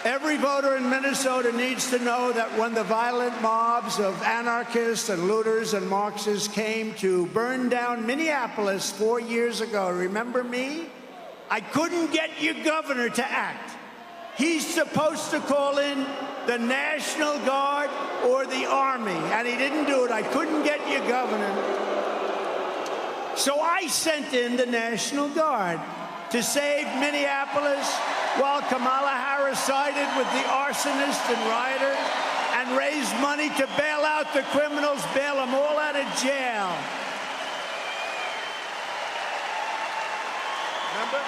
Every voter in Minnesota needs to know that when the violent mobs of anarchists and looters and Marxists came to burn down Minneapolis 4 years ago, remember me? I couldn't get your governor to act. He's supposed to call in the National Guard or the Army, and he didn't do it. I couldn't get your governor. So I sent in the National Guard to save Minneapolis while Kamala Harris sided with the arsonist and rioter and raised money to bail out the criminals, bail them all out of jail. Remember?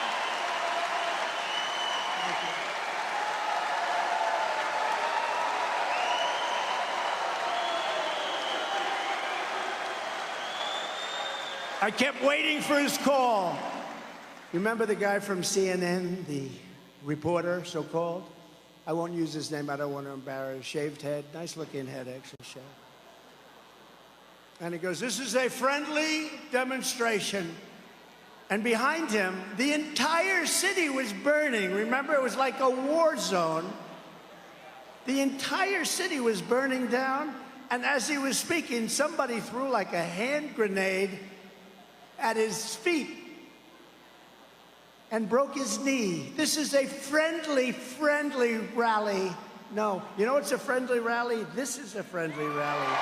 I kept waiting for his call. You remember the guy from CNN, the reporter, so-called? I won't use his name. I don't want to embarrass. Shaved head. Nice-looking head, actually, shaved. And he goes, this is a friendly demonstration. And behind him, the entire city was burning. Remember, it was like a war zone. The entire city was burning down. And as he was speaking, somebody threw like a hand grenade at his feet and broke his knee. This is a friendly rally. No, you know what's a friendly rally? This is a friendly rally.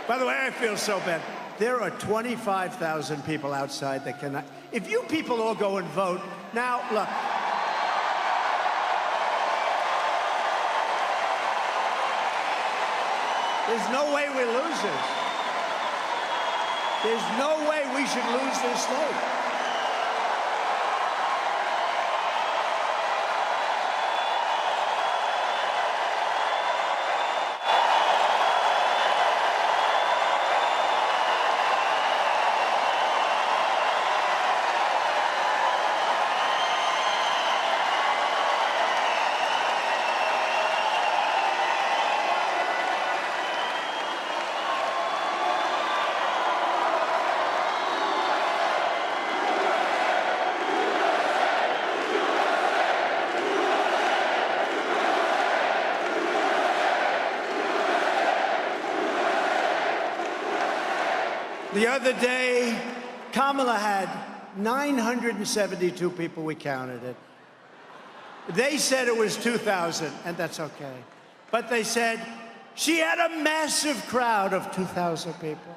By the way, I feel so bad. There are 25,000 people outside that cannot. If you people all go and vote, now, look. There's no way we lose this. There's no way we should lose this state. The other day, Kamala had 972 people, we counted it. They said it was 2,000, and that's okay. But they said she had a massive crowd of 2,000 people.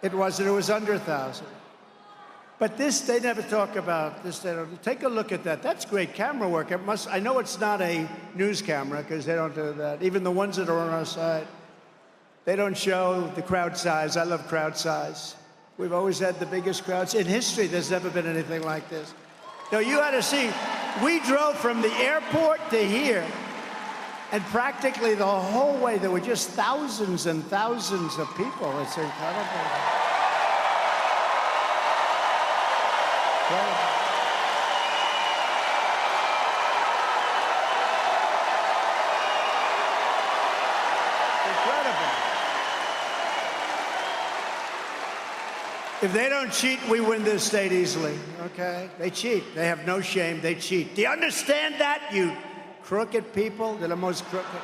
It wasn't, it was under 1,000. But this, they never talk about this. They don't. Take a look at that. That's great camera work. It must, I know it's not a news camera, because they don't do that. Even the ones that are on our side. They don't show the crowd size. I love crowd size. We've always had the biggest crowds. In history, there's never been anything like this. No, you had to see, we drove from the airport to here, and practically the whole way, there were just thousands and thousands of people. It's incredible. Incredible. If they don't cheat, we win this state easily, okay? They cheat. They have no shame. They cheat. Do you understand that, you crooked people? They're the most crooked.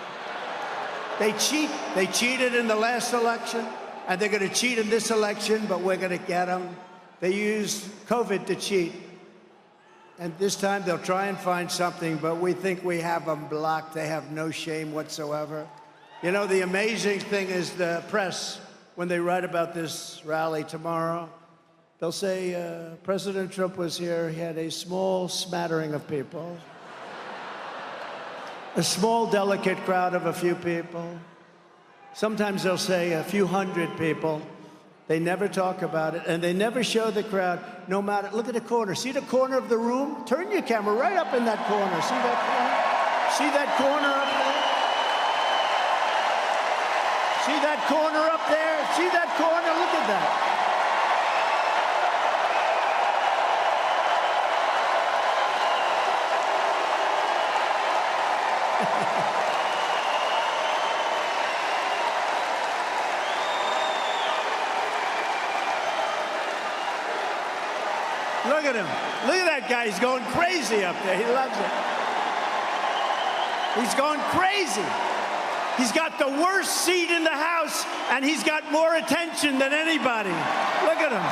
They cheat. They cheated in the last election, and they're going to cheat in this election, but we're going to get them. They used COVID to cheat. And this time they'll try and find something, but we think we have them blocked. They have no shame whatsoever. You know, the amazing thing is the press, when they write about this rally tomorrow, they'll say, President Trump was here, he had a small smattering of people. A small, delicate crowd of a few people. Sometimes they'll say a few hundred people. They never talk about it, and they never show the crowd, no matter, look at the corner. See the corner of the room? Turn your camera right up in that corner. See that corner? See that corner up there? See that corner up there? See that corner? Look at that. Look at him. Look at that guy. He's going crazy up there. He loves it. He's going crazy. He's got the worst seat in the house, and he's got more attention than anybody. Look at him.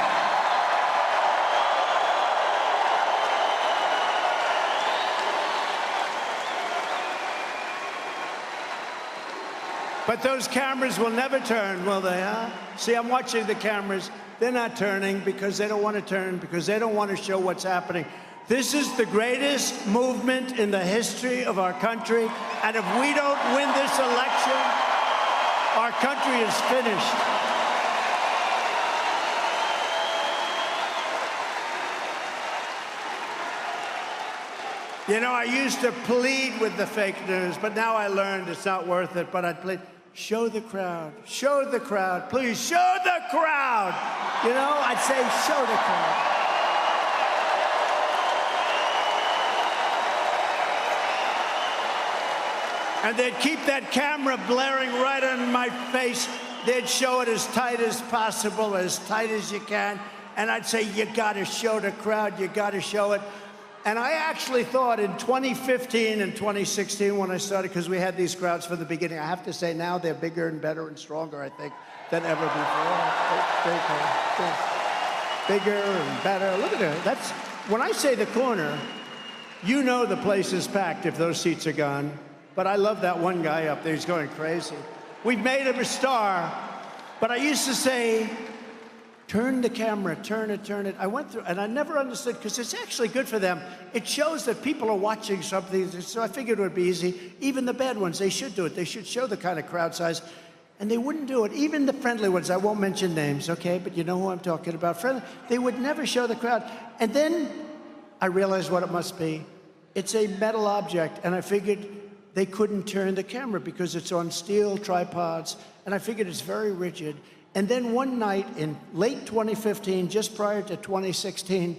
But those cameras will never turn, will they, huh? See, I'm watching the cameras. They're not turning because they don't want to turn, because they don't want to show what's happening. This is the greatest movement in the history of our country, and if we don't win this election, our country is finished. You know, I used to plead with the fake news, but now I learned it's not worth it, but I'd plead. Show the crowd. Show the crowd. Please show the crowd. You know, I'd say show the crowd. And they'd keep that camera blaring right on my face. They'd show it as tight as possible, as tight as you can. And I'd say, you got to show the crowd. You got to show it. And I actually thought in 2015 and 2016 when I started, because we had these crowds from the beginning, I have to say now they're bigger and better and stronger, I think, than ever before. Bigger and better. Look at it. That's, when I say the corner, you know the place is packed if those seats are gone. But I love that one guy up there. He's going crazy. We've made him a star. But I used to say, turn the camera, turn it, turn it. I went through, and I never understood, because it's actually good for them. It shows that people are watching something, so I figured it would be easy. Even the bad ones, they should do it. They should show the kind of crowd size, and they wouldn't do it. Even the friendly ones, I won't mention names, okay? But you know who I'm talking about. Friendly, they would never show the crowd. And then I realized what it must be. It's a metal object, and I figured they couldn't turn the camera because it's on steel tripods, and I figured it's very rigid. And then one night in late 2015, just prior to 2016,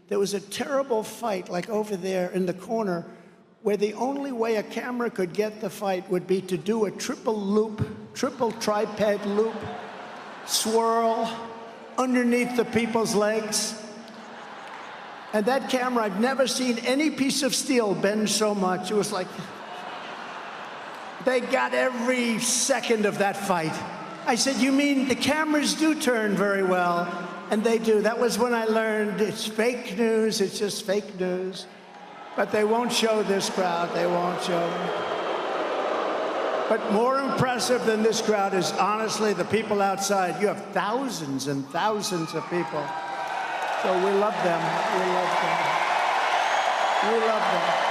there was a terrible fight, like over there in the corner, where the only way a camera could get the fight would be to do a triple loop, triple tripod loop, swirl underneath the people's legs. And that camera, I've never seen any piece of steel bend so much. It was like, they got every second of that fight. I said, you mean the cameras do turn very well? And they do. That was when I learned it's fake news, it's just fake news. But they won't show this crowd, they won't show them. But more impressive than this crowd is honestly the people outside. You have thousands and thousands of people. So we love them, we love them. We love them.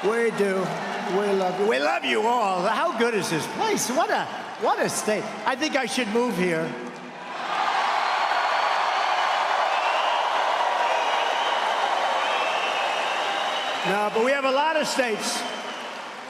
We do. We love you. We love you all. How good is this place? What a state. I think I should move here. No, but we have a lot of states.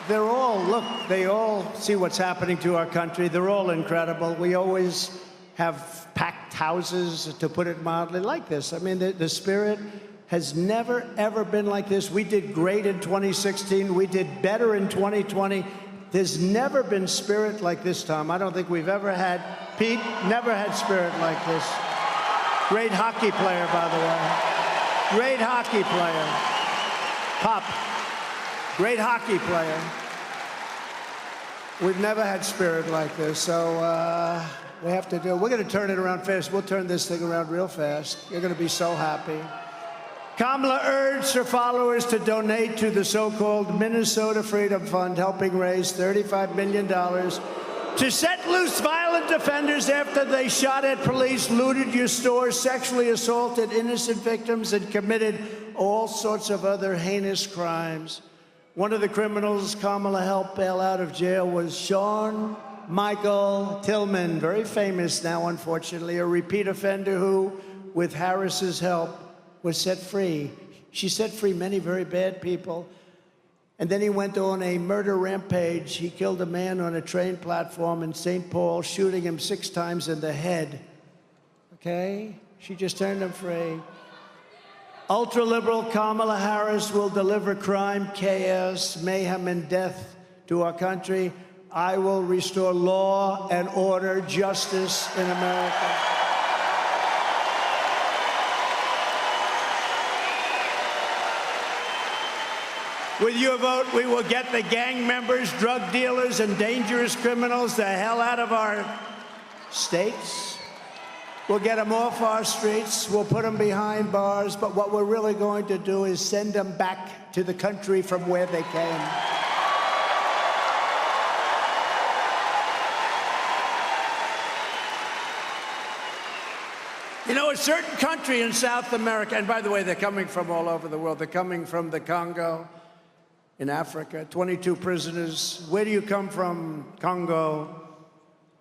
They're all, look, they all see what's happening to our country. They're all incredible. We always have packed houses, to put it mildly, like this. I mean, the spirit has never, ever been like this. We did great in 2016. We did better in 2020. There's never been spirit like this, Tom. I don't think we've ever had, Pete, never had spirit like this. Great hockey player, by the way. Great hockey player. Pop, great hockey player. We've never had spirit like this, so we have to do, we're gonna turn it around fast. We'll turn this thing around real fast. You're gonna be so happy. Kamala urged her followers to donate to the so-called Minnesota Freedom Fund, helping raise $35 million to set loose violent offenders after they shot at police, looted your stores, sexually assaulted innocent victims, and committed all sorts of other heinous crimes. One of the criminals Kamala helped bail out of jail was Sean Michael Tillman, very famous now, unfortunately, a repeat offender who, with Harris's help, was set free. She set free many very bad people. And then he went on a murder rampage. He killed a man on a train platform in St. Paul, shooting him 6 times in the head. Okay? She just turned him free. Ultra-liberal Kamala Harris will deliver crime, chaos, mayhem, and death to our country. I will restore law and order, justice in America. With your vote, we will get the gang members, drug dealers, and dangerous criminals the hell out of our states. We'll get them off our streets. We'll put them behind bars. But what we're really going to do is send them back to the country from where they came. You know, a certain country in South America, and by the way, they're coming from all over the world. They're coming from the Congo in Africa, 22 prisoners. Where do you come from, Congo?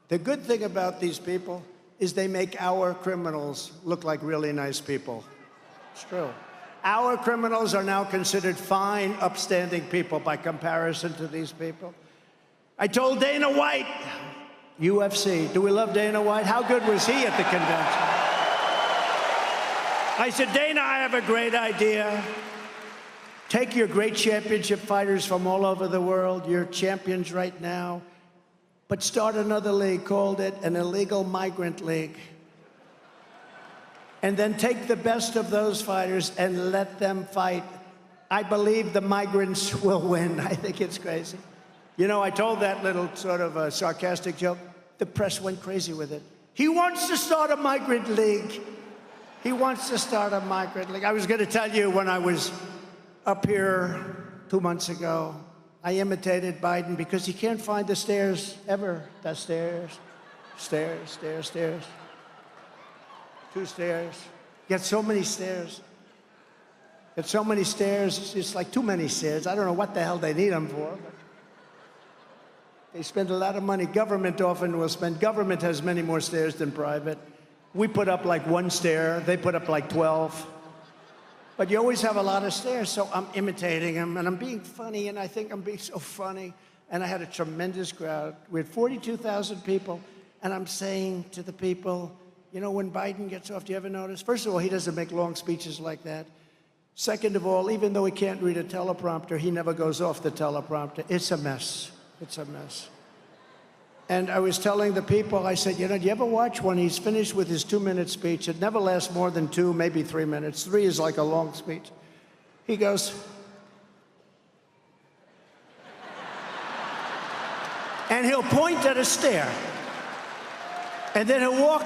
The good thing about these people is they make our criminals look like really nice people. It's true. Our criminals are now considered fine, upstanding people by comparison to these people. I told Dana White, UFC, do we love Dana White? How good was he at the convention? I said, Dana, I have a great idea. Take your great championship fighters from all over the world, you're champions right now, but start another league, called it an illegal migrant league. And then take the best of those fighters and let them fight. I believe the migrants will win. I think it's crazy. You know, I told that little sort of sarcastic joke. The press went crazy with it. He wants to start a migrant league. He wants to start a migrant league. I was going to tell you when I was up here 2 months ago, I imitated Biden because he can't find the stairs ever. The stairs, stairs, stairs, stairs. 2 stairs. You got so many stairs. Got so many stairs, it's like too many stairs. I don't know what the hell they need them for. But they spend a lot of money. Government often will spend. Government has many more stairs than private. We put up like 1 stair. They put up like 12. But you always have a lot of stairs, so I'm imitating him, and I'm being funny, and I think I'm being so funny. And I had a tremendous crowd. We had 42,000 people, and I'm saying to the people, you know, when Biden gets off, do you ever notice? First of all, he doesn't make long speeches like that. Second of all, even though he can't read a teleprompter, he never goes off the teleprompter. It's a mess. It's a mess. And I was telling the people, I said, you know, do you ever watch when he's finished with his 2-minute speech? It never lasts more than 2, maybe 3 minutes. 3 is like a long speech. He goes, and he'll point at a stair. And then he'll walk.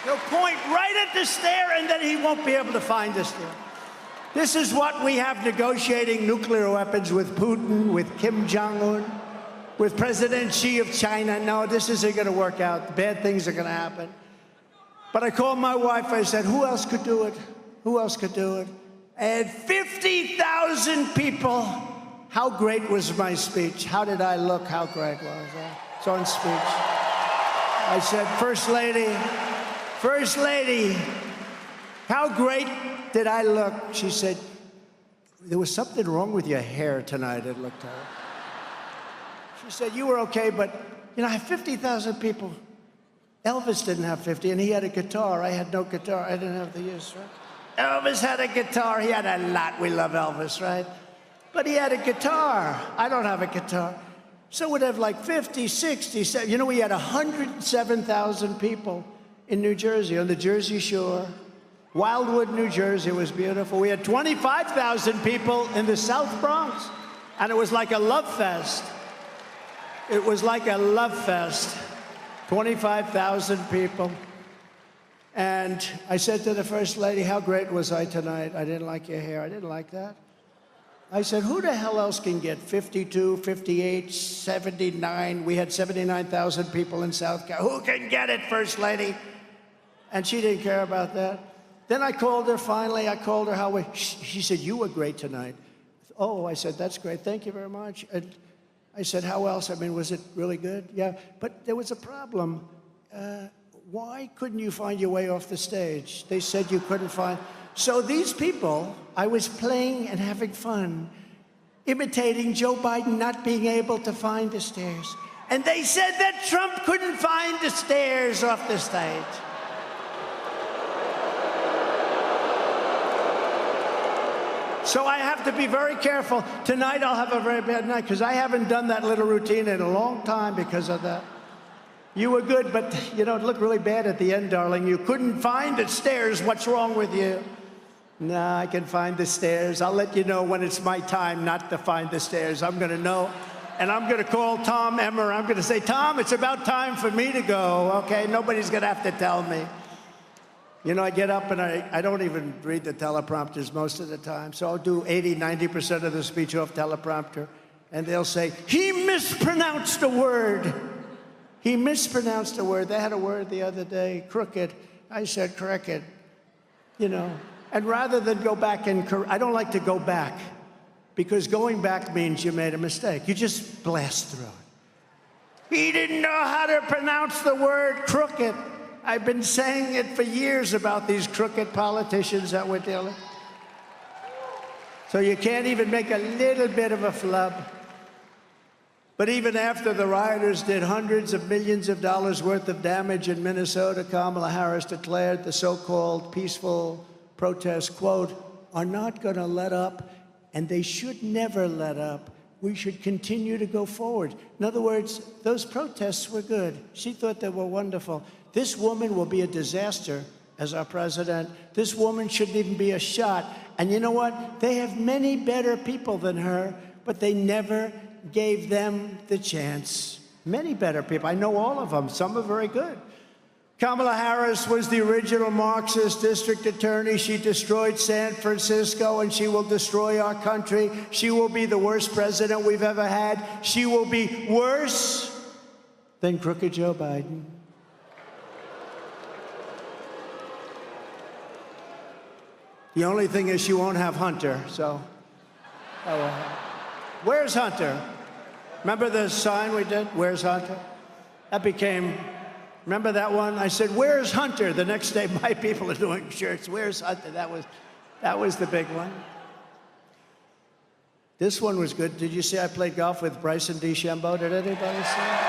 He'll point right at the stair, and then he won't be able to find the stair. This is what we have negotiating nuclear weapons with Putin, with Kim Jong-un, with President Xi of China. No, this isn't going to work out. Bad things are going to happen. But I called my wife. I said, who else could do it? Who else could do it? I had 50,000 people. How great was my speech? How did I look? How great was I? It's on speech. I said, First Lady, how great did I look? She said, there was something wrong with your hair tonight. It looked terrible. She said, you were okay, but, you know, I have 50,000 people. Elvis didn't have 50, and he had a guitar. I had no guitar. I didn't have the use, right? Elvis had a guitar. He had a lot. We love Elvis, right? But he had a guitar. I don't have a guitar. So we'd have like 50, 60, 70. You know, we had 107,000 people in New Jersey, on the Jersey Shore. Wildwood, New Jersey was beautiful. We had 25,000 people in the South Bronx, and it was like a love fest. It was like a love fest. 25,000 people. And I said to the First Lady, how great was I tonight? I didn't like your hair. I didn't like that. I said, who the hell else can get 52, 58, 79? We had 79,000 people in South Carolina. Who can get it, First Lady? And she didn't care about that. Then I called her, finally. I called her, she said, you were great tonight. Oh, I said, that's great. Thank you very much. And I said, how else? I mean, was it really good? Yeah, but there was a problem. Why couldn't you find your way off the stage? They said you couldn't find. So these people, I was playing and having fun, imitating Joe Biden not being able to find the stairs. And they said that Trump couldn't find the stairs off the stage. So I have to be very careful. Tonight I'll have a very bad night because I haven't done that little routine in a long time because of that. You were good, but you know, it looked really bad at the end, darling. You couldn't find the stairs. What's wrong with you? Nah, I can find the stairs. I'll let you know when it's my time not to find the stairs. I'm going to know, and I'm going to call Tom Emmer. I'm going to say, Tom, it's about time for me to go, okay? Nobody's going to have to tell me. You know, I get up and I don't even read the teleprompters most of the time, so I'll do 80, 90% of the speech off teleprompter, and they'll say, he mispronounced a word. He mispronounced a word. They had a word the other day, crooked. I said cricket, you know. And rather than go back and I don't like to go back, because going back means you made a mistake. You just blast through it. He didn't know how to pronounce the word crooked. I've been saying it for years about these crooked politicians that we're dealing. So you can't even make a little bit of a flub. But even after the rioters did hundreds of millions of dollars worth of damage in Minnesota, Kamala Harris declared the so-called peaceful protests, quote, are not going to let up, and they should never let up. We should continue to go forward. In other words, those protests were good. She thought they were wonderful. This woman will be a disaster as our president. This woman shouldn't even be a shot. And you know what? They have many better people than her, but they never gave them the chance. Many better people. I know all of them. Some are very good. Kamala Harris was the original Marxist district attorney. She destroyed San Francisco, and she will destroy our country. She will be the worst president we've ever had. She will be worse than crooked Joe Biden. The only thing is she won't have Hunter, so. Oh, well. Where's Hunter? Remember the sign we did? Where's Hunter? That became, remember that one? I said, where's Hunter? The next day, my people are doing shirts. Where's Hunter? That was the big one. This one was good. Did you see I played golf with Bryson DeChambeau? Did anybody see it?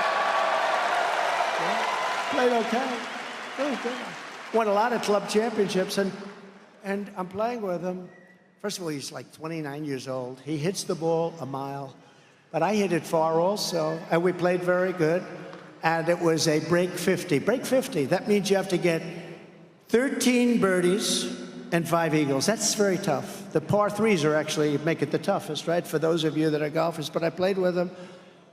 Yeah. Played okay. Really good. Won a lot of club championships, and I'm playing with him. First of all, he's like 29 years old. He hits the ball a mile, but I hit it far also, and we played very good. And it was a break 50. Break 50, that means you have to get 13 birdies and 5 eagles. That's very tough. The par threes are actually make it the toughest, right, for those of you that are golfers. But I played with him.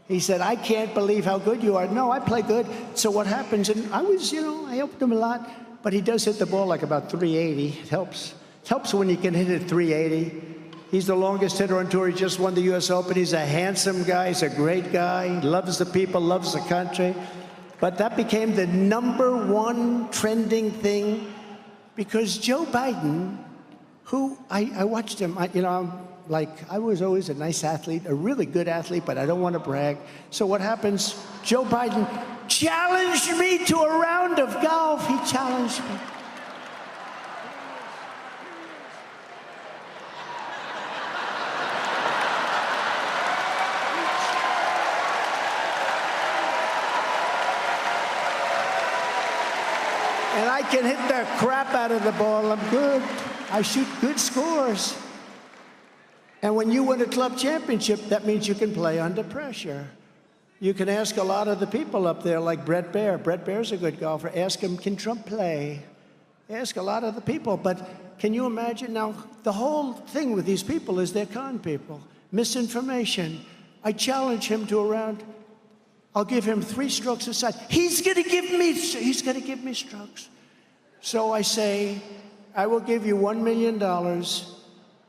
He said, I can't believe how good you are. No, I play good. So what happens, and I was, you know, I helped him a lot, but he does hit the ball like about 380. It helps. It helps when you can hit it 380. He's the longest hitter on tour. He just won the U.S. Open. He's a handsome guy. He's a great guy. He loves the people, loves the country. But that became the #1 trending thing because Joe Biden, who I watched him, I was always a nice athlete, a really good athlete, but I don't want to brag. So what happens? Joe Biden challenged me to a round of golf. He challenged me. And I can hit the crap out of the ball. I'm good. I shoot good scores. And when you win a club championship, that means you can play under pressure. You can ask a lot of the people up there, like Brett Baer. Brett Baer's a good golfer. Ask him, can Trump play? Ask a lot of the people. But can you imagine now, the whole thing with these people is they're con people. Misinformation. I challenge him to a round. I'll give him 3 strokes aside. He's going to give me strokes. So I say, I will give you $1 million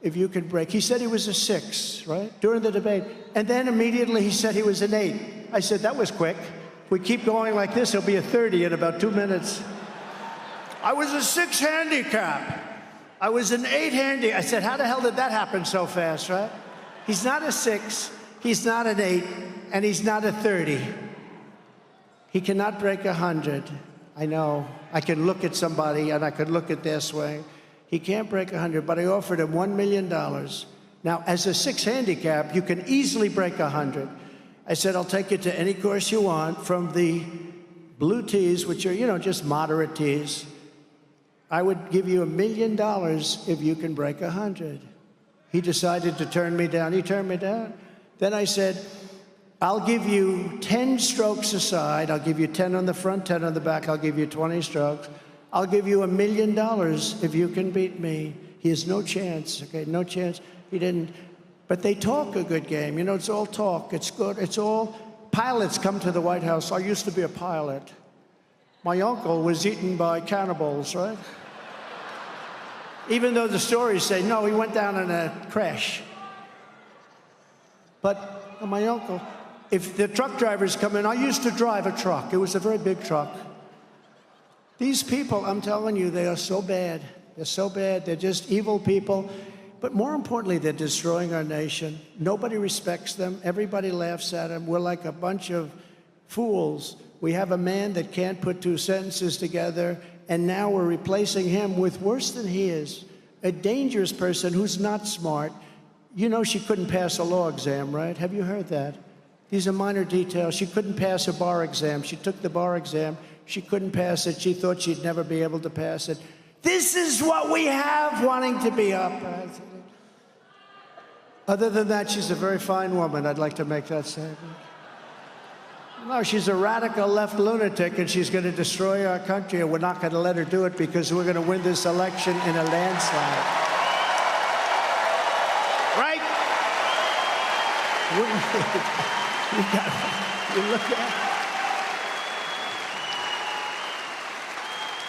if you can break. He said he was a 6, right, during the debate. And then immediately he said he was an 8. I said, that was quick. If we keep going like this, it'll be a 30 in about 2 minutes. I was a 6 handicap. I was an 8 handy. I said, how the hell did that happen so fast, right? He's not a 6, he's not an 8, and he's not a 30. He cannot break 100. I know. I can look at somebody and I could look at their swing. He can't break 100, but I offered him $1 million. Now, as a 6 handicap, you can easily break 100. I said, I'll take you to any course you want, from the blue tees, which are, just moderate tees. I would give you $1 million if you can break 100. He decided to turn me down. He turned me down. Then I said, I'll give you 10 strokes aside. I'll give you 10 on the front, 10 on the back. I'll give you 20 strokes. I'll give you $1 million if you can beat me. He has no chance, okay, no chance. He didn't. But they talk a good game. It's all talk. It's good. It's all, pilots come to the White House. I used to be a pilot. My uncle was eaten by cannibals, right? Even though the stories say, no, he went down in a crash. But my uncle, if the truck drivers come in, I used to drive a truck. It was a very big truck. These people, I'm telling you, they are so bad. They're so bad. They're just evil people. But more importantly, they're destroying our nation. Nobody respects them. Everybody laughs at them. We're like a bunch of fools. We have a man that can't put 2 sentences together, and now we're replacing him with worse than he is, a dangerous person who's not smart. She couldn't pass a law exam, right? Have you heard that? These are minor details. She couldn't pass a bar exam. She took the bar exam. She couldn't pass it. She thought she'd never be able to pass it. This is what we have wanting to be up. Other than that, she's a very fine woman. I'd like to make that statement. No, she's a radical left lunatic, and she's going to destroy our country, and we're not going to let her do it because we're going to win this election in a landslide. Right? You look at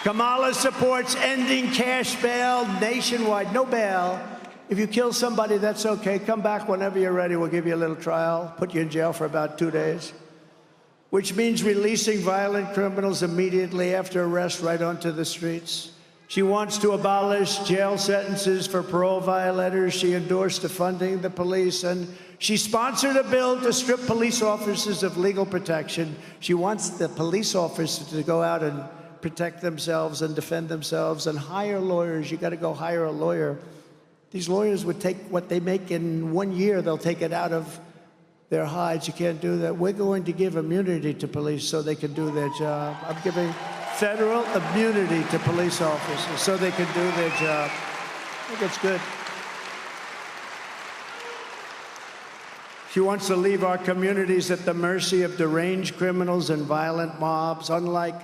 Kamala supports ending cash bail nationwide. No bail. If you kill somebody, that's okay. Come back whenever you're ready. We'll give you a little trial, put you in jail for about 2 days, which means releasing violent criminals immediately after arrest right onto the streets. She wants to abolish jail sentences for parole violators. She endorsed defunding the police, and she sponsored a bill to strip police officers of legal protection. She wants the police officers to go out and protect themselves and defend themselves and hire lawyers. You got to go hire a lawyer. These lawyers would take what they make in 1 year, they'll take it out of their hides. You can't do that. We're going to give immunity to police so they can do their job. I'm giving federal immunity to police officers so they can do their job. I think it's good. She wants to leave our communities at the mercy of deranged criminals and violent mobs. Unlike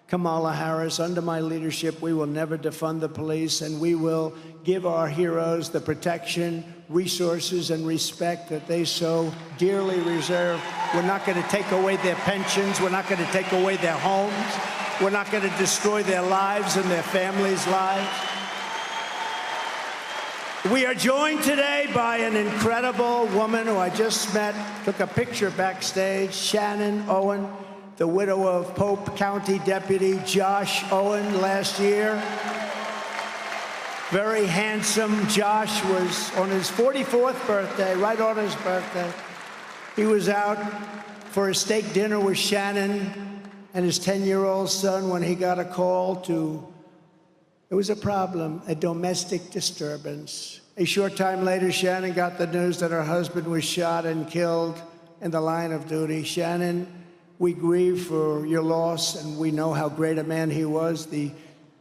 Kamala Harris, under my leadership, we will never defund the police, and we will give our heroes the protection, resources, and respect that they so dearly reserve. We're not going to take away their pensions. We're not going to take away their homes. We're not going to destroy their lives and their families' lives. We are joined today by an incredible woman who I just met, took a picture backstage, Shannon Owen, the widow of Pope County Deputy Josh Owen last year. Very handsome. Josh was on his 44th birthday, right on his birthday. He was out for a steak dinner with Shannon and his 10-year-old son when he got a call it was a problem, a domestic disturbance. A short time later, Shannon got the news that her husband was shot and killed in the line of duty. Shannon, we grieve for your loss, and we know how great a man he was. The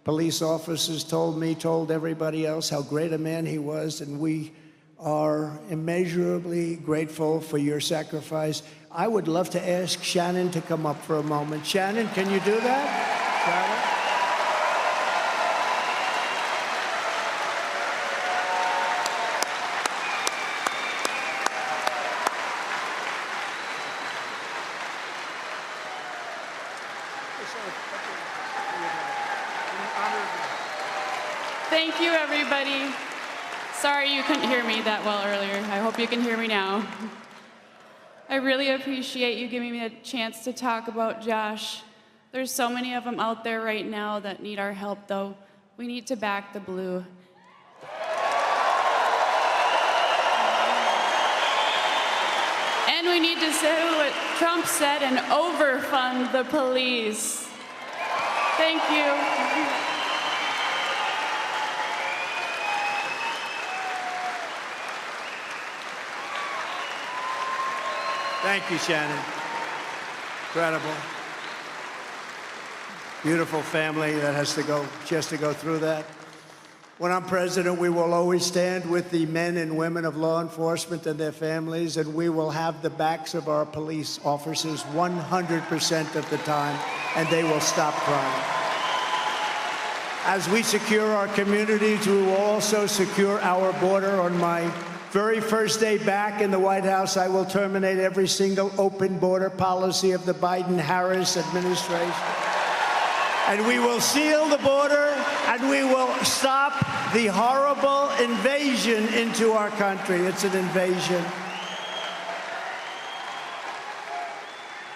police officers told me, told everybody else how great a man he was, and we are immeasurably grateful for your sacrifice. I would love to ask Shannon to come up for a moment. Shannon, can you do that? Shannon? Thank you, everybody. Sorry you couldn't hear me that well earlier. I hope you can hear me now. I really appreciate you giving me a chance to talk about Josh. There's so many of them out there right now that need our help, though. We need to back the blue. And we need to say what Trump said and overfund the police. Thank you. Thank you, Shannon. Incredible. Beautiful family that has to go through that. When I'm president, we will always stand with the men and women of law enforcement and their families, and we will have the backs of our police officers 100% of the time, and they will stop crime. As we secure our communities, we will also secure our border. On my very first day back in the White House, I will terminate every single open border policy of the Biden-Harris administration. And we will seal the border, and we will stop the horrible invasion into our country. It's an invasion.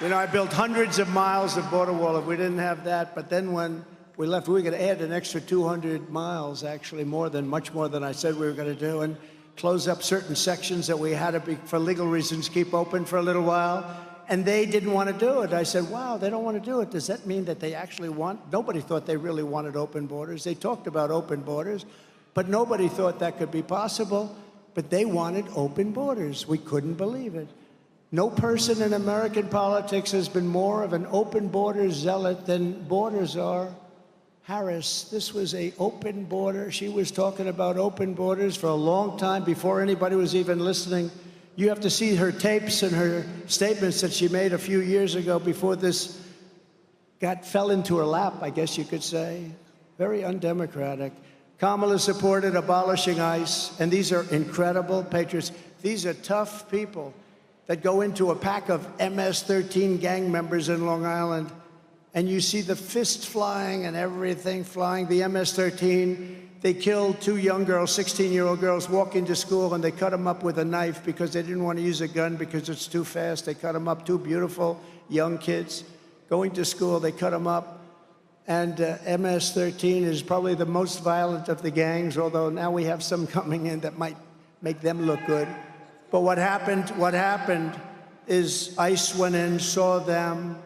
You know, I built hundreds of miles of border wall. If we didn't have that, but then when we left, we were going to add an extra 200 miles, actually much more than I said we were going to do, and close up certain sections that we had to, for legal reasons, keep open for a little while. And they didn't want to do it. I said, wow, they don't want to do it. Does that mean that they actually want? Nobody thought they really wanted open borders. They talked about open borders, but nobody thought that could be possible. But they wanted open borders. We couldn't believe it. No person in American politics has been more of an open border zealot than borders are. Harris, this was an open border. She was talking about open borders for a long time before anybody was even listening. You have to see her tapes and her statements that she made a few years ago before this fell into her lap, I guess you could say. Very undemocratic. Kamala supported abolishing ICE, and these are incredible patriots. These are tough people that go into a pack of MS-13 gang members in Long Island, and you see the fists flying and everything flying. The MS-13, they killed two young girls, 16-year-old girls, walking to school, and they cut them up with a knife because they didn't want to use a gun because it's too fast. They cut them up, two beautiful young kids going to school. They cut them up. And MS-13 is probably the most violent of the gangs, although now we have some coming in that might make them look good. But what happened is ICE went in, saw them.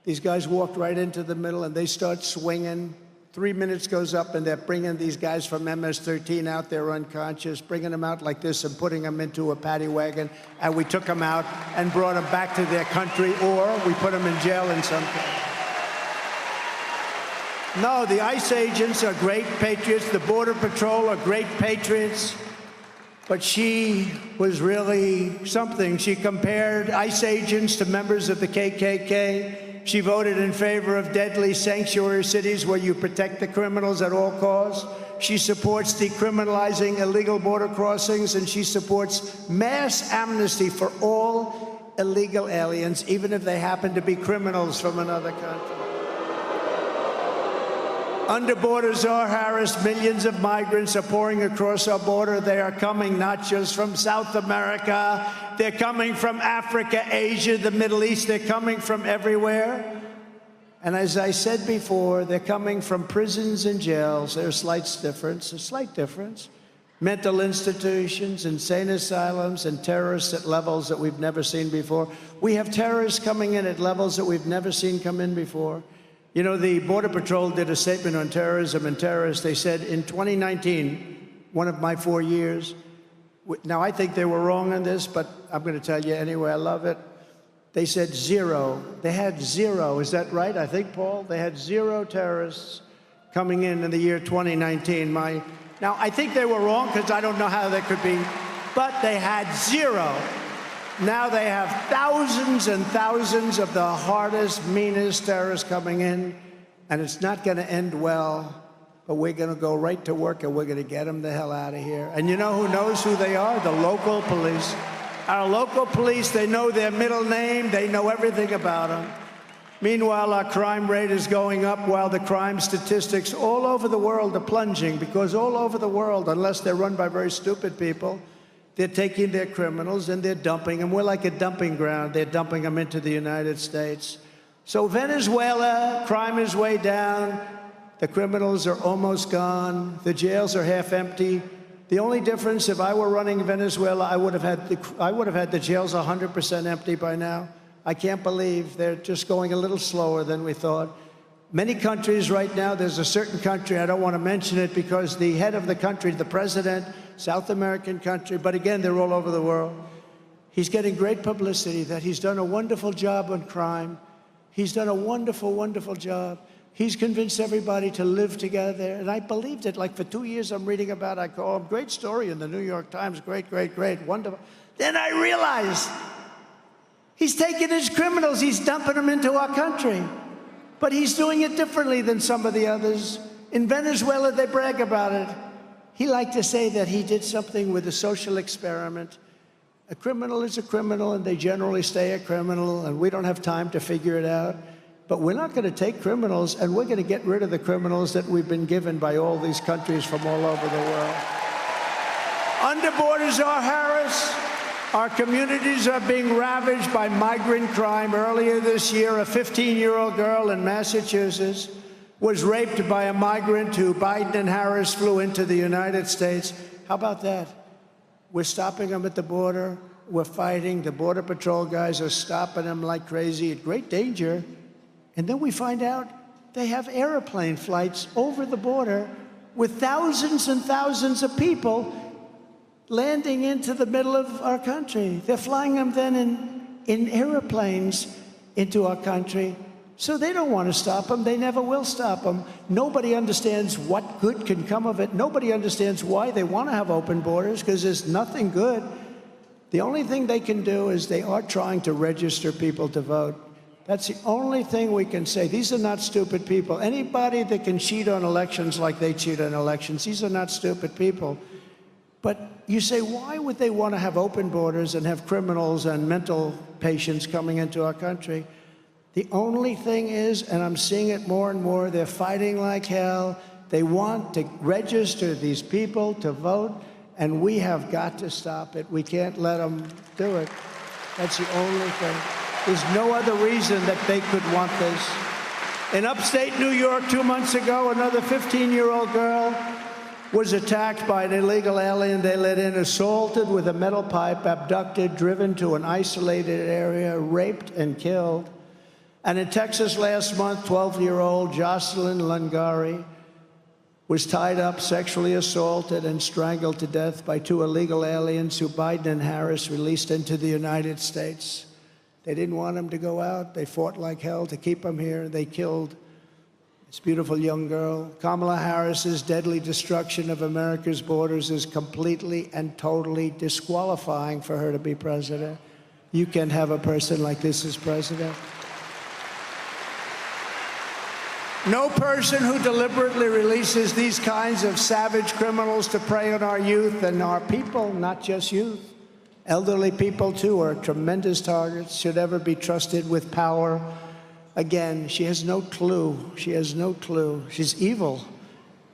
These guys walked right into the middle, and they start swinging. 3 minutes goes up, and they're bringing these guys from MS-13 out there unconscious, bringing them out like this and putting them into a paddy wagon. And we took them out and brought them back to their country, or we put them in jail in some case. No, the ICE agents are great patriots. The Border Patrol are great patriots. But she was really something. She compared ICE agents to members of the KKK. She voted in favor of deadly sanctuary cities where you protect the criminals at all costs. She supports decriminalizing illegal border crossings, and she supports mass amnesty for all illegal aliens, even if they happen to be criminals from another country. Under border czar Harris, millions of migrants are pouring across our border. They are coming not just from South America. They're coming from Africa, Asia, the Middle East. They're coming from everywhere. And as I said before, they're coming from prisons and jails. There's a slight difference. Mental institutions, insane asylums, and terrorists at levels that we've never seen before. We have terrorists coming in at levels that we've never seen come in before. You know, the Border Patrol did a statement on terrorism and terrorists. They said in 2019, one of my 4 years, now I think they were wrong on this, but I'm going to tell you anyway, I love it. They said zero. They had zero. Is that right? I think, Paul? They had 0 terrorists coming in the year 2019. Now, I think they were wrong because I don't know how that could be, but they had 0. Now they have thousands and thousands of the hardest, meanest terrorists coming in, and it's not going to end well, but we're going to go right to work, and we're going to get them the hell out of here. And you know who knows who they are? The local police. Our local police, they know their middle name. They know everything about them. Meanwhile, our crime rate is going up while the crime statistics all over the world are plunging, because all over the world, unless they're run by very stupid people, they're taking their criminals and they're dumping them. We're like a dumping ground. They're dumping them into the United States. So Venezuela, crime is way down. The criminals are almost gone. The jails are half empty. The only difference, if I were running Venezuela, I would have had the jails 100% empty by now. I can't believe they're just going a little slower than we thought. Many countries right now, there's a certain country, I don't want to mention it because the head of the country, the president, South American country, but again, they're all over the world. He's getting great publicity that he's done a wonderful job on crime. He's done a wonderful, wonderful job. He's convinced everybody to live together, and I believed it. Like for 2 years, I'm reading about it. I go, oh, great story in the New York Times, great, great, great, wonderful. Then I realized he's taking his criminals, he's dumping them into our country. But he's doing it differently than some of the others. In Venezuela, they brag about it. He liked to say that he did something with a social experiment. A criminal is a criminal, and they generally stay a criminal, and we don't have time to figure it out. But we're not going to take criminals, and we're going to get rid of the criminals that we've been given by all these countries from all over the world. Under borders are Harris. Our communities are being ravaged by migrant crime. Earlier this year, a 15-year-old girl in Massachusetts was raped by a migrant who Biden and Harris flew into the United States. How about that? We're stopping them at the border. We're fighting. The Border Patrol guys are stopping them like crazy at great danger. And then we find out they have airplane flights over the border with thousands and thousands of people landing into the middle of our country. They're flying them then in airplanes into our country. So they don't want to stop them. They never will stop them. Nobody understands what good can come of it. Nobody understands why they want to have open borders, because there's nothing good. The only thing they can do is they are trying to register people to vote. That's the only thing we can say. These are not stupid people. Anybody that can cheat on elections like they cheat on elections, these are not stupid people. But you say, why would they want to have open borders and have criminals and mental patients coming into our country? The only thing is, and I'm seeing it more and more, they're fighting like hell. They want to register these people to vote, and we have got to stop it. We can't let them do it. That's the only thing. There's no other reason that they could want this. In upstate New York 2 months ago, another 15-year-old girl was attacked by an illegal alien they let in, assaulted with a metal pipe, abducted, driven to an isolated area, raped and killed. And in Texas last month, 12-year-old Jocelyn Lungari was tied up, sexually assaulted, and strangled to death by 2 illegal aliens who Biden and Harris released into the United States. They didn't want him to go out. They fought like hell to keep him here. They killed this beautiful young girl. Kamala Harris's deadly destruction of America's borders is completely and totally disqualifying for her to be president. You can't have a person like this as president. No person who deliberately releases these kinds of savage criminals to prey on our youth and our people, not just youth, elderly people too, are tremendous targets, should ever be trusted with power. Again, she has no clue. She has no clue. She's evil.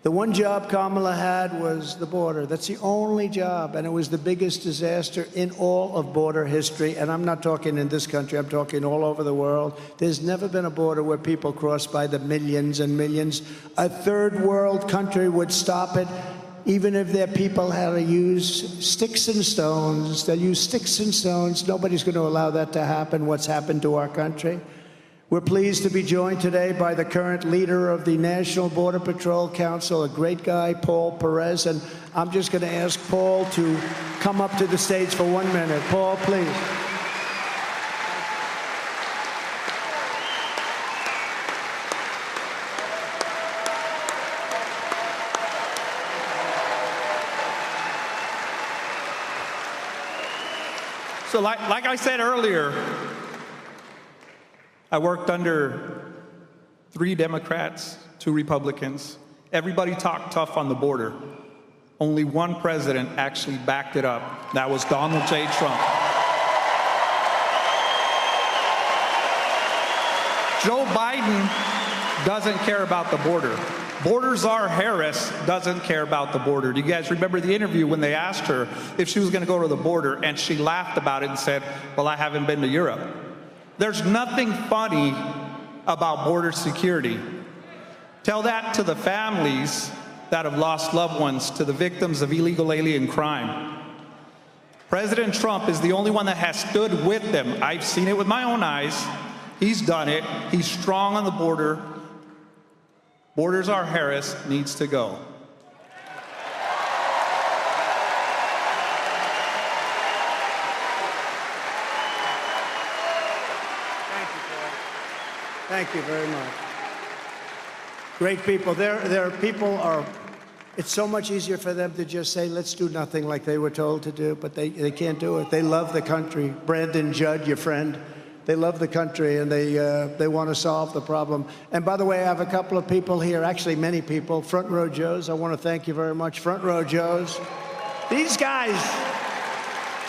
The one job Kamala had was the border. That's the only job, and it was the biggest disaster in all of border history. And I'm not talking in this country, I'm talking all over the world. There's never been a border where people cross by the millions and millions. A third world country would stop it, even if their people had to use sticks and stones. They'll use sticks and stones. Nobody's going to allow that to happen, what's happened to our country. We're pleased to be joined today by the current leader of the National Border Patrol Council, a great guy, Paul Perez. And I'm just going to ask Paul to come up to the stage for 1 minute. Paul, please. So like I said earlier, I worked under 3 Democrats, 2 Republicans. Everybody talked tough on the border. Only one president actually backed it up. That was Donald J. Trump. Joe Biden doesn't care about the border. Borders are Harris doesn't care about the border. Do you guys remember the interview when they asked her if she was going to go to the border, and she laughed about it and said, well, I haven't been to Europe. There's nothing funny about border security. Tell that to the families that have lost loved ones, to the victims of illegal alien crime. President Trump is the only one that has stood with them. I've seen it with my own eyes. He's done it. He's strong on the border. Borders are Harris needs to go. Thank you, Paul. Thank you very much. Great people. There are people are. It's so much easier for them to just say, let's do nothing like they were told to do, but they can't do it. They love the country. Brandon Judd, your friend, they love the country, and they want to solve the problem. And by the way, I have a couple of people here, actually many people, Front Row Joes. I want to thank you very much, Front Row Joes. These guys,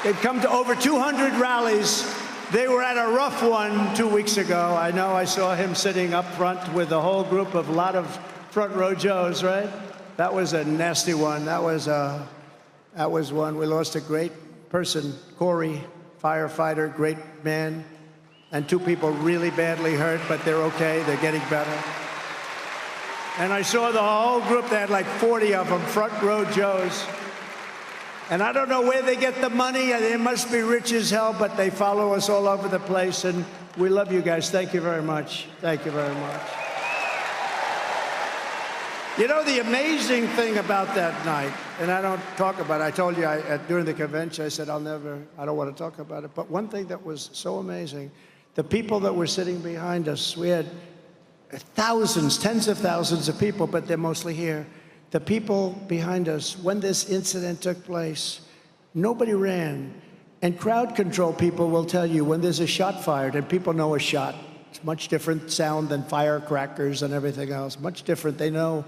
they've come to over 200 rallies. They were at a rough one 2 weeks ago. I know I saw him sitting up front with a whole group of a lot of Front Row Joes, right? That was a nasty one. That was one. We lost a great person, Corey, firefighter, great man. And 2 people really badly hurt, but they're okay. They're getting better. And I saw the whole group. They had like 40 of them, Front Row Joes. And I don't know where they get the money. They must be rich as hell, but they follow us all over the place. And we love you guys. Thank you very much. Thank you very much. You know, the amazing thing about that night, and I don't talk about it. I told you during the convention, I said, I don't want to talk about it. But one thing that was so amazing, the people that were sitting behind us, we had thousands, tens of thousands of people, but they're mostly here. The people behind us, when this incident took place, nobody ran. And crowd control people will tell you when there's a shot fired, and people know a shot. It's much different sound than firecrackers and everything else. Much different. They know,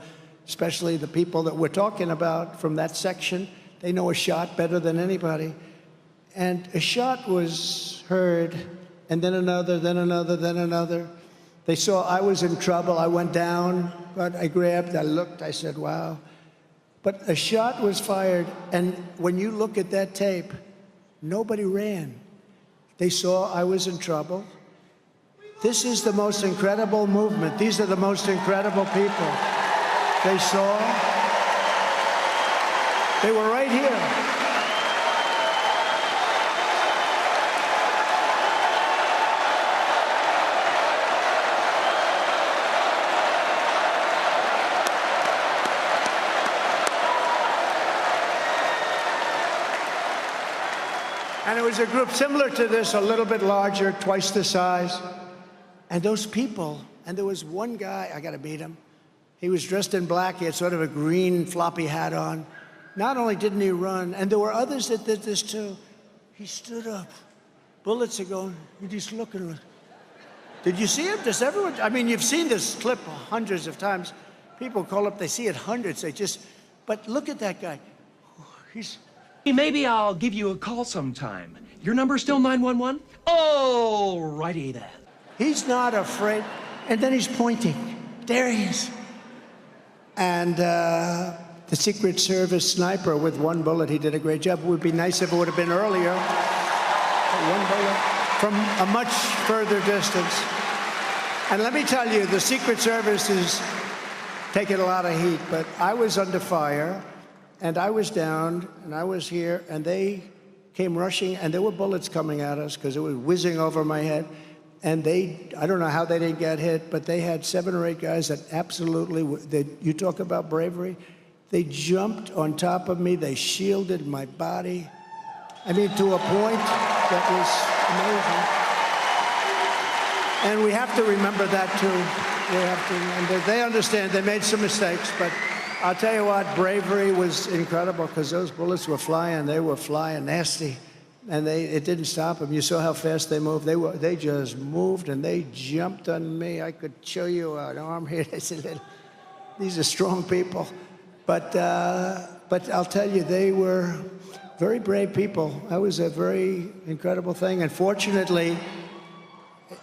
especially the people that we're talking about from that section, they know a shot better than anybody. And a shot was heard, and then another, then another, then another. They saw I was in trouble. I went down, but I grabbed, I looked, I said, wow. But a shot was fired, and when you look at that tape, nobody ran. They saw I was in trouble. This is the most incredible movement. These are the most incredible people. They saw. They were right here. And it was a group similar to this, a little bit larger, twice the size. And those people, and there was one guy, I got to beat him. He was dressed in black. He had sort of a green floppy hat on. Not only didn't he run, and there were others that did this too. He stood up. Bullets are going, he's just looking. Did you see him? Does everyone? I mean, you've seen this clip hundreds of times. People call up, they see it hundreds. They just, but look at that guy. He's. Hey, maybe I'll give you a call sometime. Your number's still 911? Oh, righty then. He's not afraid. And then he's pointing. There he is. And the Secret Service sniper with one bullet, he did a great job. It would be nice if it would have been earlier. One bullet from a much further distance. And let me tell you, the Secret Service is taking a lot of heat, but I was under fire, and I was down, and I was here, and they came rushing, and there were bullets coming at us because it was whizzing over my head. And they, I don't know how they didn't get hit, but they had 7 or 8 guys that absolutely, you talk about bravery, they jumped on top of me, they shielded my body. I mean, to a point that was amazing. And we have to remember that too. We have to remember, they understand they made some mistakes, but I'll tell you what, bravery was incredible because those bullets were flying, they were flying nasty. And it didn't stop them. You saw how fast they moved. They just moved and they jumped on me. I could show you an arm here. I said, these are strong people. But I'll tell you, they were very brave people. That was a very incredible thing. And fortunately,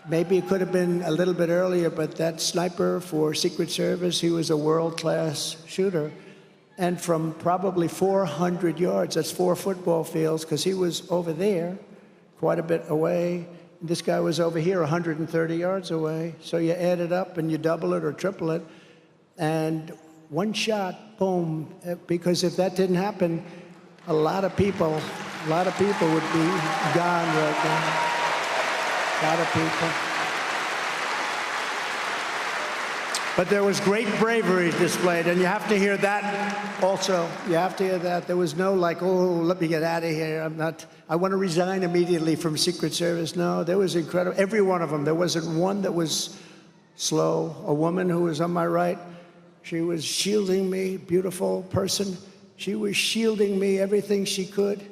Maybe it could have been a little bit earlier, but that sniper for Secret Service, he was a world-class shooter. And from probably 400 yards, that's 4 football fields, because he was over there, quite a bit away. And this guy was over here, 130 yards away. So you add it up and you double it or triple it. And one shot, boom. Because if that didn't happen, a lot of people would be gone right now. A lot of people. But there was great bravery displayed, and you have to hear that also. You have to hear that. There was no like, oh, let me get out of here. I want to resign immediately from Secret Service. No, there was incredible. Every one of them. There wasn't one that was slow. A woman who was on my right, she was shielding me, beautiful person. She was shielding me everything she could.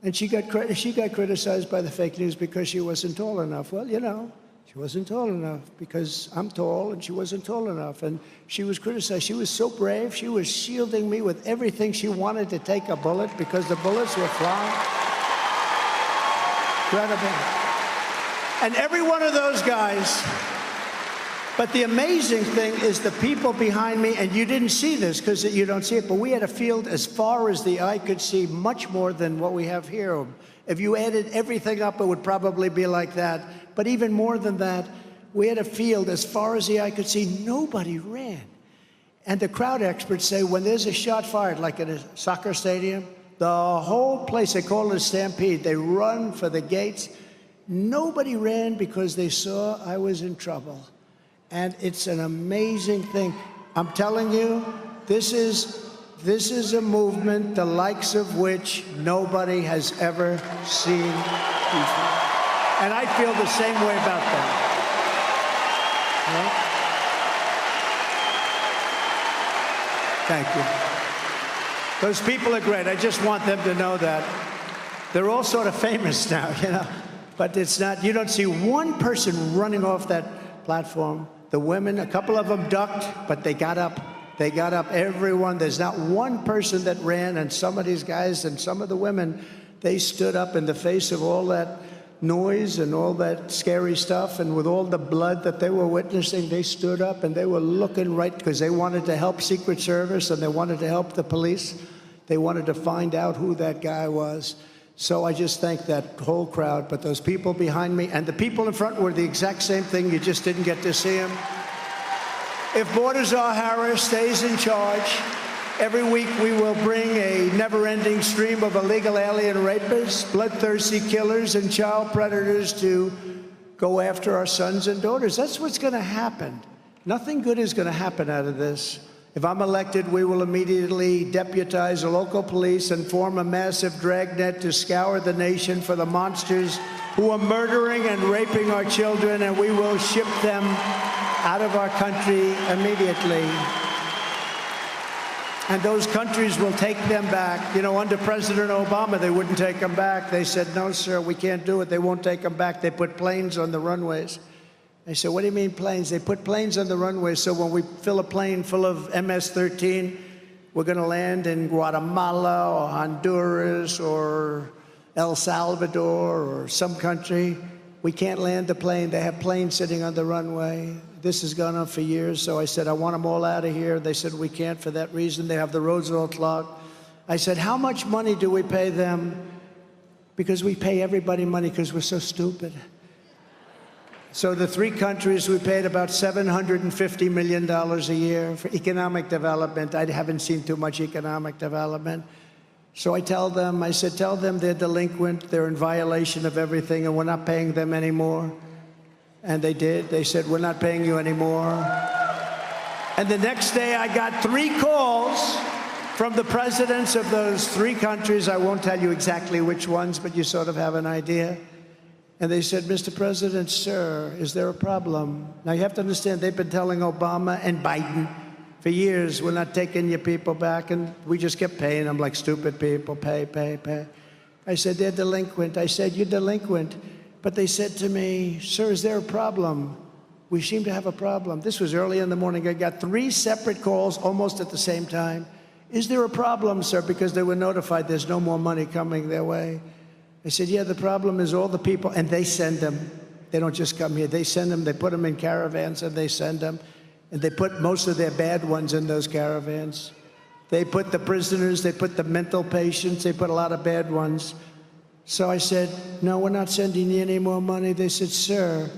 And she got criticized by the fake news because she wasn't tall enough. Well, you know, she wasn't tall enough because I'm tall and she wasn't tall enough. And she was criticized. She was so brave. She was shielding me with everything. She wanted to take a bullet because the bullets were flying. Incredible. And every one of those guys. But the amazing thing is the people behind me, and you didn't see this because you don't see it, but we had a field as far as the eye could see, much more than what we have here. If you added everything up, it would probably be like that. But even more than that, we had a field as far as the eye could see. Nobody ran. And the crowd experts say when there's a shot fired, like in a soccer stadium, the whole place, they call it a stampede. They run for the gates. Nobody ran because they saw I was in trouble. And it's an amazing thing. I'm telling you, this is a movement the likes of which nobody has ever seen before. And I feel the same way about that. Yeah? Thank you. Those people are great. I just want them to know that. They're all sort of famous now, you know. But it's not, you don't see one person running off that platform. The women, a couple of them ducked, but they got up. They got up, everyone. There's not one person that ran, and some of these guys and some of the women, they stood up in the face of all that noise and all that scary stuff, and with all the blood that they were witnessing, they stood up and they were looking right, because they wanted to help Secret Service and they wanted to help the police. They wanted to find out who that guy was. So I just thank that whole crowd, but those people behind me and the people in front were the exact same thing. You just didn't get to see them. If Baltazar Harris stays in charge, every week we will bring a never-ending stream of illegal alien rapists, bloodthirsty killers, and child predators to go after our sons and daughters. That's what's going to happen. Nothing good is going to happen out of this. If I'm elected, we will immediately deputize the local police and form a massive dragnet to scour the nation for the monsters who are murdering and raping our children, and we will ship them out of our country immediately. And those countries will take them back. You know, under President Obama, they wouldn't take them back. They said, no, sir, we can't do it. They won't take them back. They put planes on the runways. I said, what do you mean planes? They put planes on the runway, so when we fill a plane full of MS-13, we're going to land in Guatemala or Honduras or El Salvador or some country. We can't land the plane. They have planes sitting on the runway. This has gone on for years, so I said, I want them all out of here. They said, we can't for that reason. They have the roads all clogged. I said, how much money do we pay them? Because we pay everybody money because we're so stupid. So the 3 countries, we paid about $750 million a year for economic development. I haven't seen too much economic development. So I tell them, I said, tell them they're delinquent, they're in violation of everything, and we're not paying them anymore. And they did. They said, we're not paying you anymore. And the next day, I got 3 calls from the presidents of those 3 countries. I won't tell you exactly which ones, but you sort of have an idea. And they said, Mr. President, sir, is there a problem? Now, you have to understand, they've been telling Obama and Biden for years, we're not taking your people back, and we just kept paying them like stupid people, pay, pay, pay. I said, they're delinquent. I said, you're delinquent. But they said to me, sir, is there a problem? We seem to have a problem. This was early in the morning. I got 3 separate calls almost at the same time. Is there a problem, sir? Because they were notified there's no more money coming their way. I said, yeah, the problem is all the people, and they send them. They don't just come here. They send them, they put them in caravans and they send them. And they put most of their bad ones in those caravans. They put the prisoners, they put the mental patients, they put a lot of bad ones. So I said, no, we're not sending you any more money. They said, sir,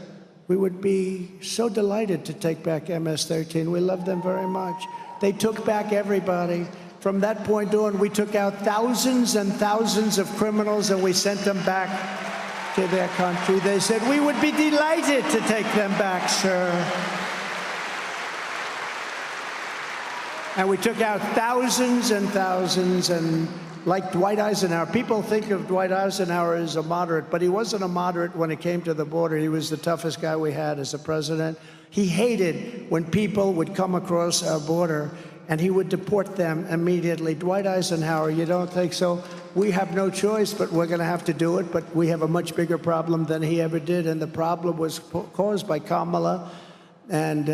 we would be so delighted to take back MS-13. We love them very much. They took back everybody. From that point on, we took out thousands and thousands of criminals and we sent them back to their country. They said, we would be delighted to take them back, sir. And we took out thousands and thousands, and like Dwight Eisenhower, people think of Dwight Eisenhower as a moderate, but he wasn't a moderate when it came to the border. He was the toughest guy we had as a president. He hated when people would come across our border, and he would deport them immediately. Dwight Eisenhower, you don't think so? We have no choice, but we're going to have to do it, but we have a much bigger problem than he ever did, and the problem was caused by Kamala and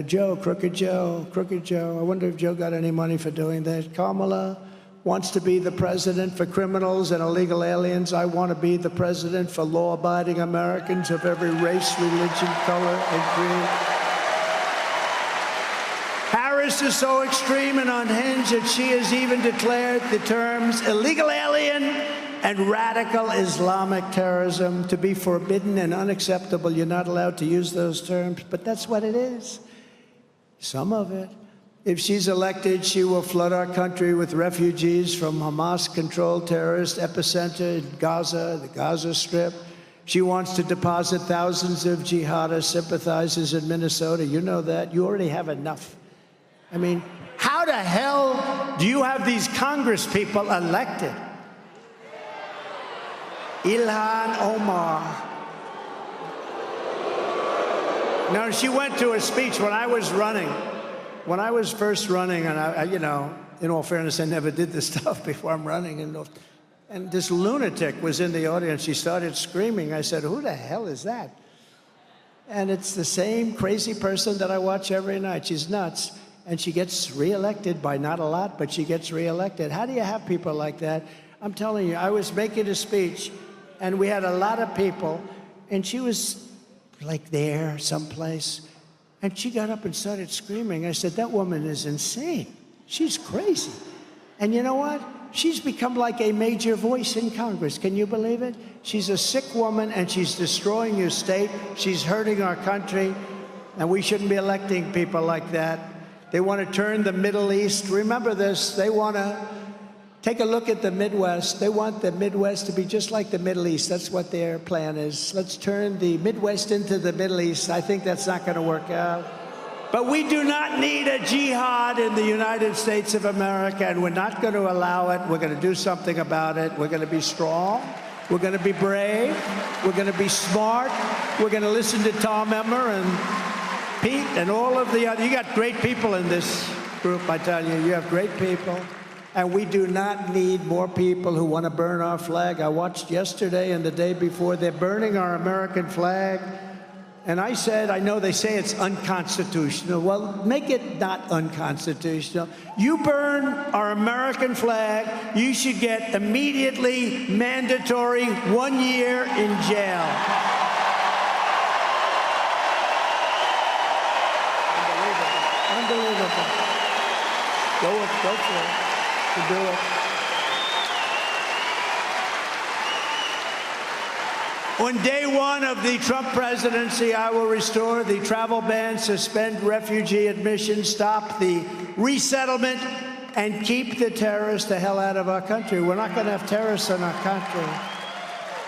Joe, Crooked Joe. I wonder if Joe got any money for doing that. Kamala wants to be the president for criminals and illegal aliens. I want to be the president for law-abiding Americans of every race, religion, color, and creed. Harris is so extreme and unhinged that she has even declared the terms illegal alien and radical Islamic terrorism to be forbidden and unacceptable. You're not allowed to use those terms, but that's what it is. Some of it. If she's elected, she will flood our country with refugees from Hamas-controlled terrorist epicenter in Gaza, the Gaza Strip. She wants to deposit thousands of jihadist sympathizers in Minnesota. You know that. You already have enough. I mean, how the hell do you have these Congress people elected? Ilhan Omar. No, she went to a speech when I was running. When I was first running, and I, you know, in all fairness, I never did this stuff before I'm running. And this lunatic was in the audience. She started screaming. I said, who the hell is that? And it's the same crazy person that I watch every night. She's nuts. And she gets reelected by not a lot, but she gets reelected. How do you have people like that? I'm telling you, I was making a speech, and we had a lot of people, and she was like there someplace. And she got up and started screaming. I said, that woman is insane. She's crazy. And you know what? She's become like a major voice in Congress. Can you believe it? She's a sick woman, and she's destroying your state. She's hurting our country, and we shouldn't be electing people like that. They want to turn the Middle East. Remember this. They want to take a look at the Midwest. They want the Midwest to be just like the Middle East. That's what their plan is. Let's turn the Midwest into the Middle East. I think that's not going to work out. But we do not need a jihad in the United States of America, and we're not going to allow it. We're going to do something about it. We're going to be strong. We're going to be brave. We're going to be smart. We're going to listen to Tom Emmer and Pete and all of the other. You got great people in this group, I tell you. You have great people. And we do not need more people who want to burn our flag. I watched yesterday and the day before, they're burning our American flag. And I said, I know they say it's unconstitutional. Well, make it not unconstitutional. You burn our American flag, you should get immediately mandatory 1 year in jail. Unbelievable. Go for it. To do it. On day one of the Trump presidency, I will restore the travel ban, suspend refugee admission, stop the resettlement, and keep the terrorists the hell out of our country. We're not going to have terrorists in our country.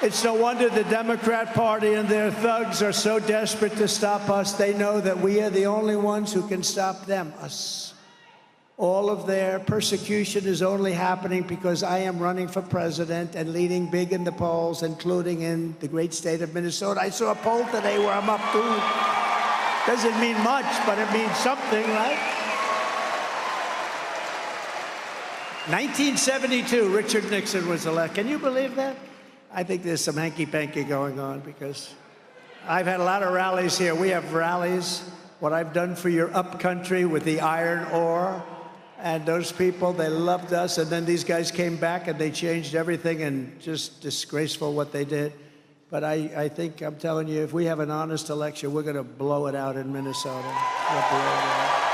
It's no wonder the Democrat Party and their thugs are so desperate to stop us. They know that we are the only ones who can stop them, us. All of their persecution is only happening because I am running for president and leading big in the polls, including in the great state of Minnesota. I saw a poll today where I'm up to. Doesn't mean much, but it means something, right? 1972, Richard Nixon was elected. Can you believe that? I think there's some hanky-panky going on because I've had a lot of rallies here. We have rallies, what I've done for your upcountry with the iron ore. And those people, they loved us. And then these guys came back and they changed everything, and just disgraceful what they did. But I think, I'm telling you, if we have an honest election, we're going to blow it out in Minnesota. We'll blow it out.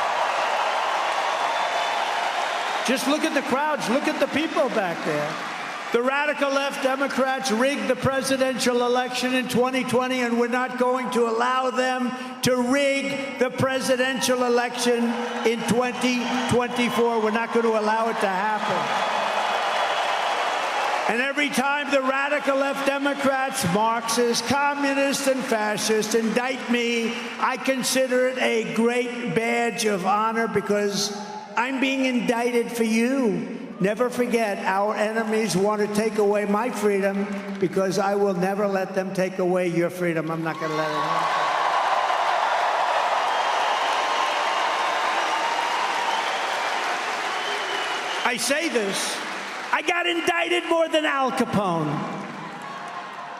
Just look at the crowds. Look at the people back there. The radical left Democrats rigged the presidential election in 2020, and we're not going to allow them to rig the presidential election in 2024. We're not going to allow it to happen. And every time the radical left Democrats, Marxists, communists, and fascists indict me, I consider it a great badge of honor because I'm being indicted for you. Never forget, our enemies want to take away my freedom because I will never let them take away your freedom. I'm not going to let it happen. I say this. I got indicted more than Al Capone.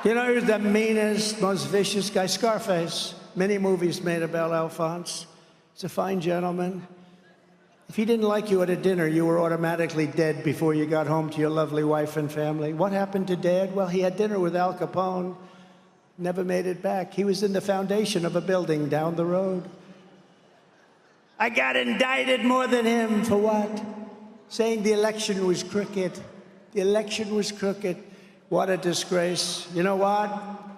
You know, he was the meanest, most vicious guy. Scarface. Many movies made about Alphonse. He's a fine gentleman. If he didn't like you at a dinner, you were automatically dead before you got home to your lovely wife and family. What happened to Dad? Well, he had dinner with Al Capone. Never made it back. He was in the foundation of a building down the road. I got indicted more than him for what? Saying the election was crooked. The election was crooked. What a disgrace. You know what?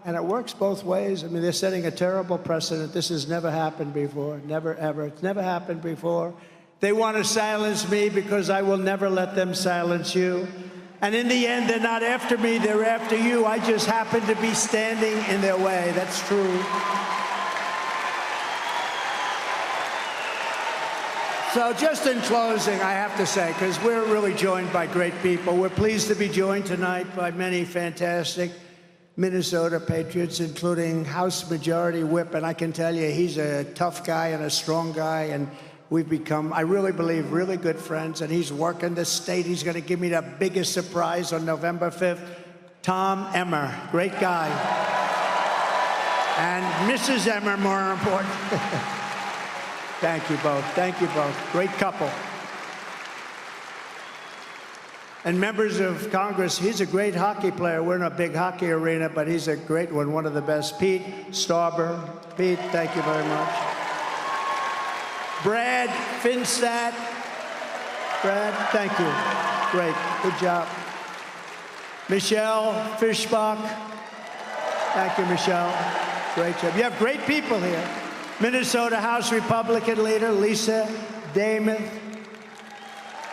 And it works both ways. I mean, they're setting a terrible precedent. This has never happened before. Never, ever. It's never happened before. They want to silence me because I will never let them silence you. And in the end, they're not after me, they're after you. I just happen to be standing in their way. That's true. So just in closing, I have to say, because we're really joined by great people, we're pleased to be joined tonight by many fantastic Minnesota patriots, including House Majority Whip. And I can tell you, he's a tough guy and a strong guy. And we've become, I really believe, really good friends, and he's working the state. He's going to give me the biggest surprise on November 5th. Tom Emmer, great guy. And Mrs. Emmer, more important. Thank you both. Thank you both. Great couple. And members of Congress, he's a great hockey player. We're in a big hockey arena, but he's a great one of the best. Pete Stauber. Pete, thank you very much. Brad Finstadt. Brad, thank you. Great. Good job. Michelle Fischbach. Thank you, Michelle. Great job. You have great people here. Minnesota House Republican leader Lisa Damon.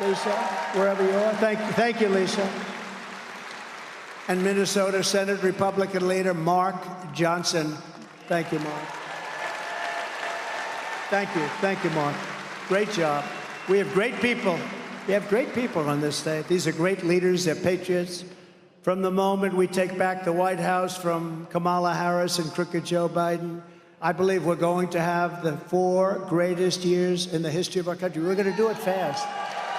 Lisa, wherever you are. Thank you, Lisa. And Minnesota Senate Republican leader Mark Johnson. Thank you, Mark. Thank you, Mark. Great job. We have great people. We have great people on this state. These are great leaders. They're patriots. From the moment we take back the White House from Kamala Harris and crooked Joe Biden, I believe we're going to have the 4 greatest years in the history of our country. We're going to do it fast.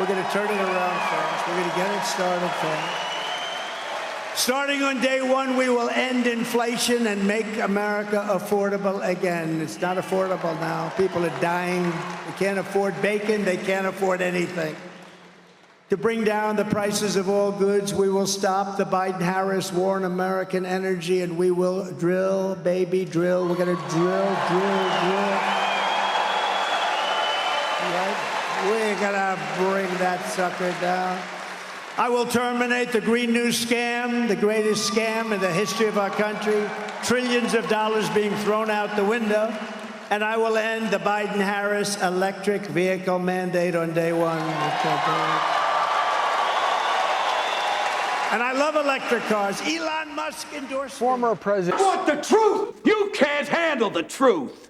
We're going to turn it around fast. We're going to get it started fast. Starting on day 1, we will end inflation and make America affordable again. It's not affordable now. People are dying. They can't afford bacon. They can't afford anything. To bring down the prices of all goods, we will stop the Biden-Harris war on American energy, and we will drill, baby, drill. We're going to drill. Right? We're going to bring that sucker down. I will terminate the Green New Scam, the greatest scam in the history of our country, trillions of dollars being thrown out the window, and I will end the Biden-Harris electric vehicle mandate on day 1. And I love electric cars. Elon Musk endorsed Former president. I want the truth! You can't handle the truth!